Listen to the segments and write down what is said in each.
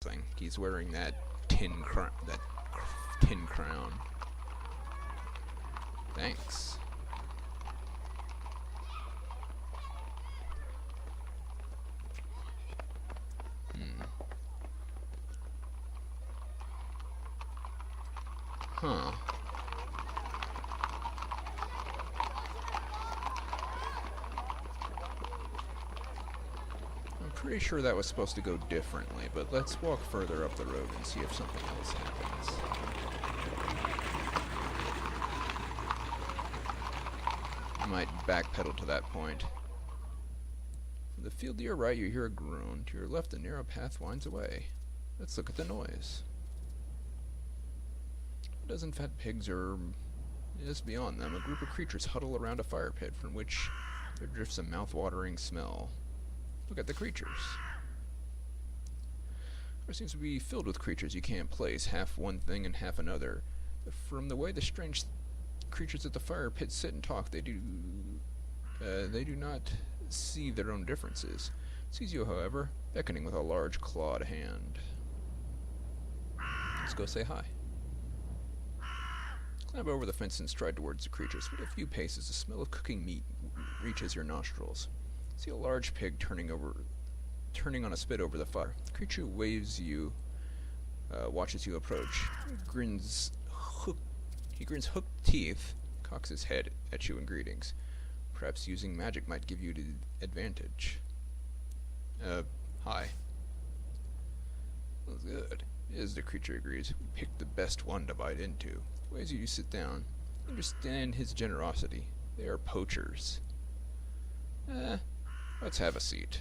thing. He's wearing that tin crown. Thanks. Huh. I'm pretty sure that was supposed to go differently, but let's walk further up the road and see if something else happens. I might backpedal to that point. From the field to your right, you hear a groan. To your left, a narrow path winds away. Let's look at the noise. A dozen fat pigs are just beyond them. A group of creatures huddle around a fire pit from which there drifts a mouth-watering smell. Look at the creatures. There seems to be filled with creatures you can't place, half one thing and half another. From the way the strange creatures at the fire pit sit and talk, they do not see their own differences. Sees you, however, beckoning with a large clawed hand. Let's go say hi. Climb over the fence and stride towards the creatures. But a few paces, the smell of cooking meat reaches your nostrils. See a large pig turning on a spit over the fire. The creature waves you, watches you approach. He grins hooked teeth, cocks his head at you in greetings. Perhaps using magic might give you the advantage. Hi. That's good. As the creature agrees, we picked the best one to bite into. Ways you sit down. Understand his generosity. They are poachers. Let's have a seat.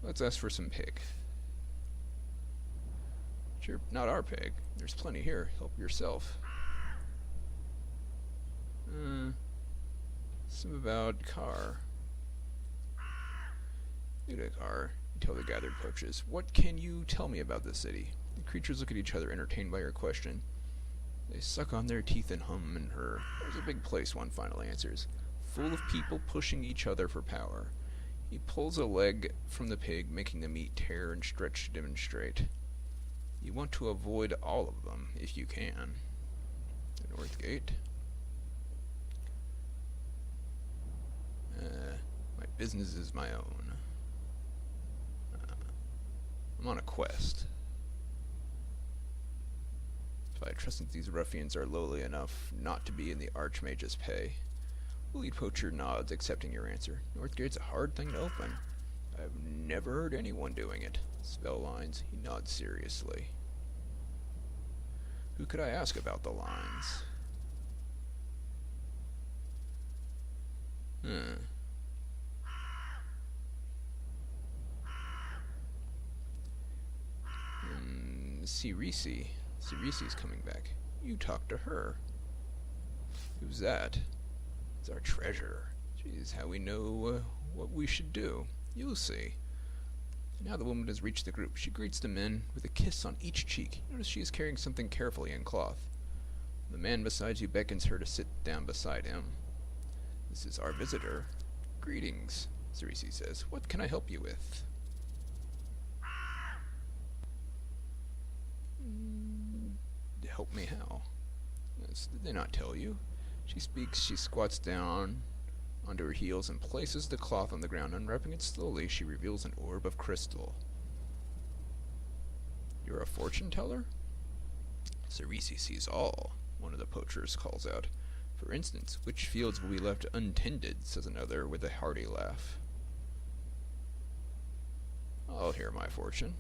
Let's ask for some pig. Sure, not our pig. There's plenty here. Help yourself. Some about Car. Car, you tell the gathered poachers. What can you tell me about this city? The creatures look at each other, entertained by your question. They suck on their teeth and hum and purr. There's a big place, one finally answers. Full of people pushing each other for power. He pulls a leg from the pig, making the meat tear and stretch to demonstrate. You want to avoid all of them, if you can. The North Gate. My business is my own. I'm on a quest. If I trust that these ruffians are lowly enough not to be in the Archmage's pay. The lead poacher nods, accepting your answer. Northgate's a hard thing to open. I've never heard anyone doing it. Spell lines. He nods seriously. Who could I ask about the lines? Cirici's coming back. You talk to her. Who's that? It's our treasurer. She's how we know what we should do. You'll see. Now the woman has reached the group. She greets the men with a kiss on each cheek. Notice she is carrying something carefully in cloth. The man beside you beckons her to sit down beside him. This is our visitor. Greetings, Cirisi says. What can I help you with? Help me how? Yes, did they not tell you? She speaks, she squats down onto her heels and places the cloth on the ground. Unwrapping it slowly, she reveals an orb of crystal. You're a fortune teller? Cirisi sees all, one of the poachers calls out. For instance, which fields will be left untended, says another with a hearty laugh. I'll hear my fortune.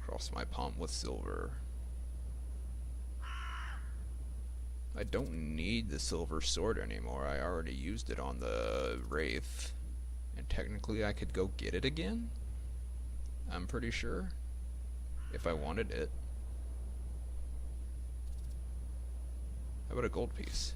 Cross my palm with silver. I don't need the silver sword anymore. I already used it on the Wraith. And technically I could go get it again? I'm pretty sure. If I wanted it. How about a gold piece?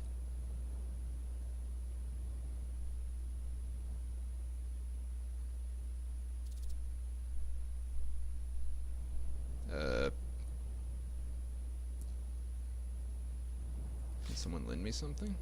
Can someone lend me something?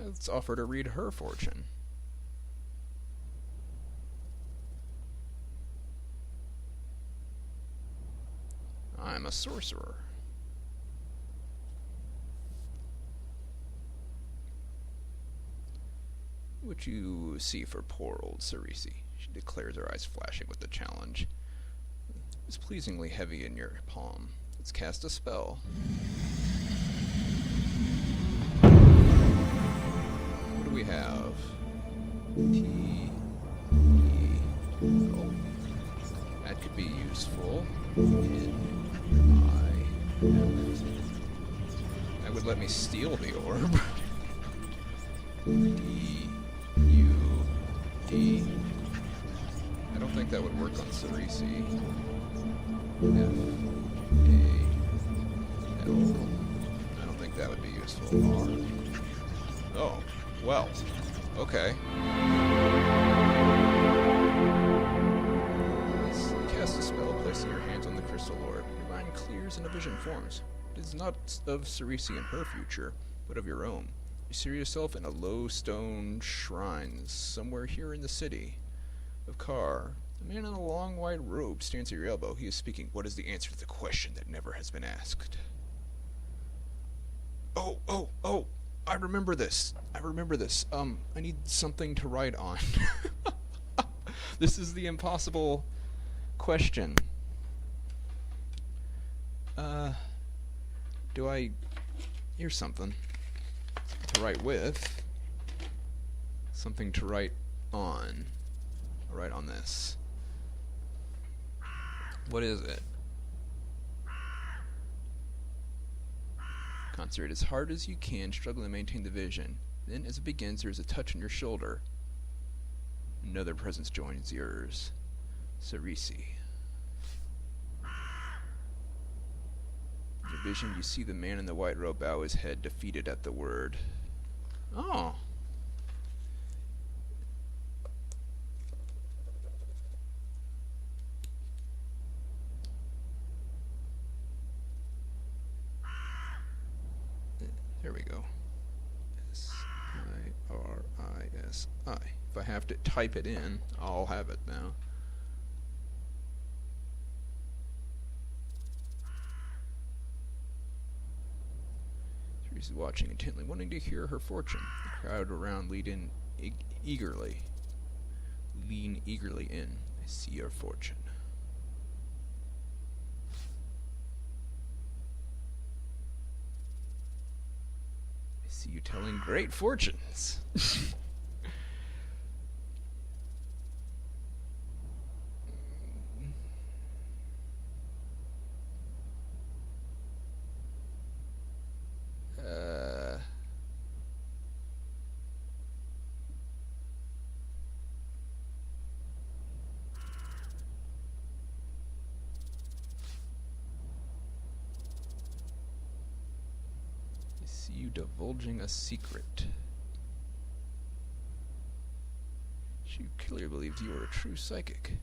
Let's offer to read her fortune. I'm a sorcerer. What you see for poor old Sorcery? She declares, her eyes flashing with the challenge. It's pleasingly heavy in your palm. Let's cast a spell. What do we have? T. E. Oh. That could be useful. That would let me steal the orb. D. U. D. I don't think that would work on Sorcery. F. A. L. I don't think that would be useful. R. Oh. Well. Okay. Cast a spell, placing your hands on the crystal orb. Your mind clears and a vision forms. It is not of Sorcery and her future, but of your own. You see yourself in a low stone shrine somewhere here in the city of Kar. A man in a long white robe stands at your elbow. He is speaking. What is the answer to the question that never has been asked? Oh! I remember this. I need something to write on. This is the impossible question. Here's something to write with. Something to write on. I'll write on this. What is it? Concentrate as hard as you can, struggling to maintain the vision. Then, as it begins, there is a touch on your shoulder. Another presence joins yours. Sorcery. In your vision, you see the man in the white robe bow his head, defeated at the word. Oh. There we go. S-I-R-I-S-I. If I have to type it in, I'll have it now. She's watching intently, wanting to hear her fortune. The crowd around lean eagerly in. I see your fortune. See you telling great fortunes. You divulging a secret. She clearly believes you are a true psychic.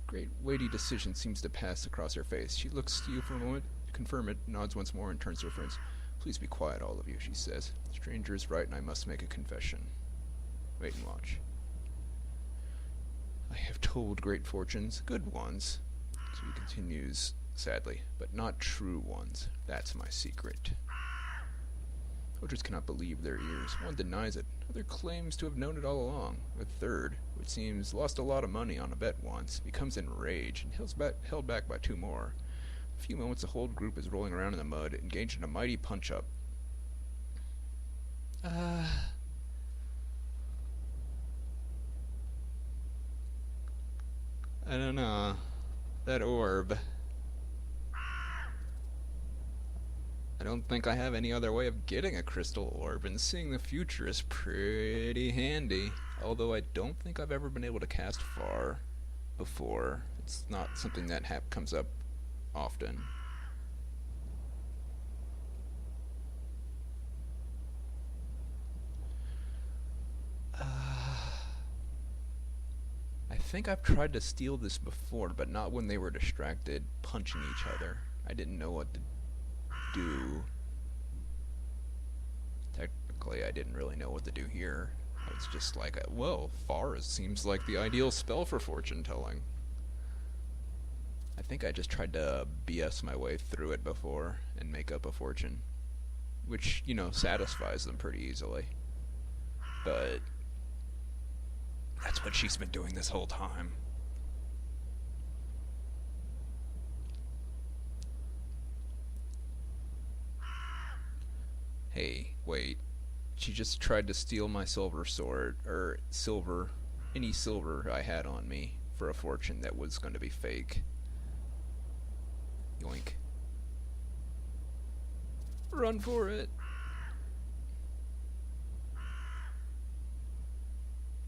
Great weighty decision seems to pass across her face. She looks to you for a moment, confirm it, nods once more, and turns to her friends. Please be quiet, all of you, she says. The stranger is right, and I must make a confession. Wait and watch. I have told great fortunes, good ones. So he continues sadly, but not true ones. That's my secret. Voters cannot believe their ears. One denies it. Other claims to have known it all along. A third, who it seems lost a lot of money on a bet once, becomes enraged and held back by two more. In a few moments, the whole group is rolling around in the mud, engaged in a mighty punch-up. I don't know. That orb. I don't think I have any other way of getting a crystal orb, and seeing the future is pretty handy. Although I don't think I've ever been able to cast far before. It's not something that comes up often. I think I've tried to steal this before, but not when they were distracted, punching each other. I didn't know what to do. Technically. Initially, I didn't really know what to do here. I was just like, well, forest seems like the ideal spell for fortune telling. I think I just tried to BS my way through it before and make up a fortune, which, you know, satisfies them pretty easily. But that's what she's been doing this whole time. Hey, wait. She just tried to steal my silver sword, or silver, any silver I had on me, for a fortune that was going to be fake. Yoink. Run for it!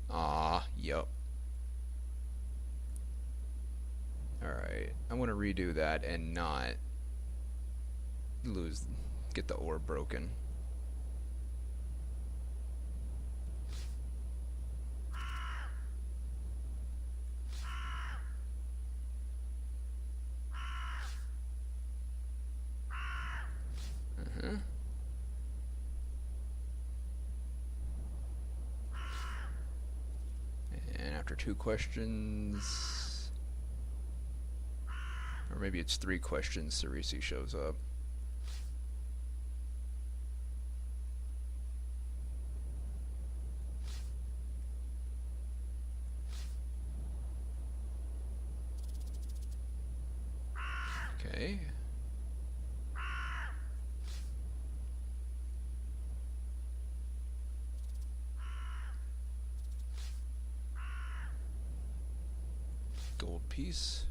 Ah, yup. Alright, I want to redo that and not get the ore broken. Uh-huh. And after 2 questions, or maybe it's 3 questions, Sorcery shows up. Okay. Gold piece.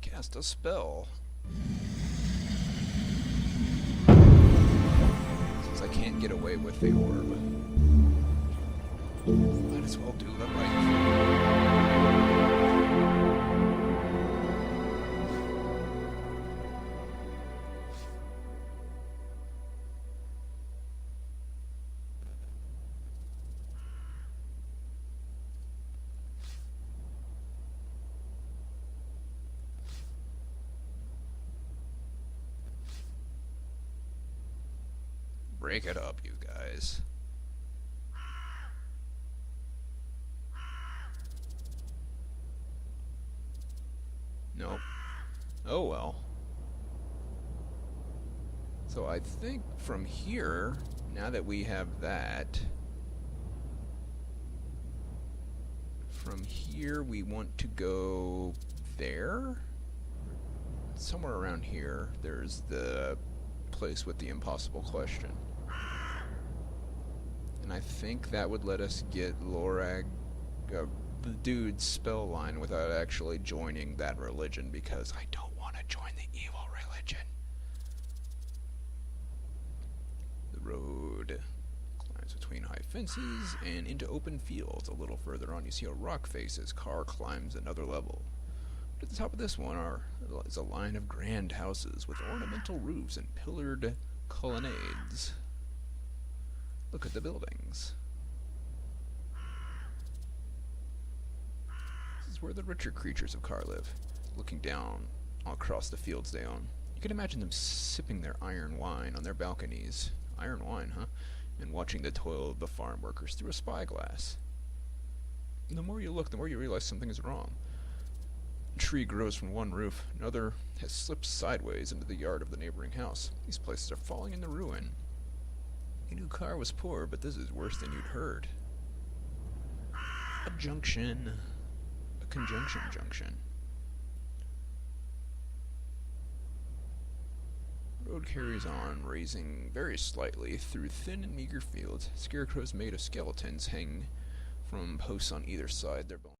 Cast a spell. Since I can't get away with the orb, might as well do the right thing. Break it up, you guys. Nope. Oh well. So I think from here, now that we have that, from here we want to go there? Somewhere around here, there's the place with the impossible question. And I think that would let us get Lorag, the dude's spell line without actually joining that religion, because I don't want to join the evil religion. The road climbs between high fences and into open fields. A little further on you see a rock face as Carr climbs another level. At the top of this one is a line of grand houses with ornamental roofs and pillared colonnades. Look at the buildings. This is where the richer creatures of Carr live, looking down across the fields they own. You can imagine them sipping their iron wine on their balconies. Iron wine, huh? And watching the toil of the farm workers through a spyglass. And the more you look, the more you realize something is wrong. A tree grows from one roof, another has slipped sideways into the yard of the neighboring house. These places are falling into ruin. You knew Carr was poor, but this is worse than you'd heard. A junction. A conjunction junction. Road carries on, raising very slightly through thin and meager fields. Scarecrows made of skeletons hang from posts on either side. Their bones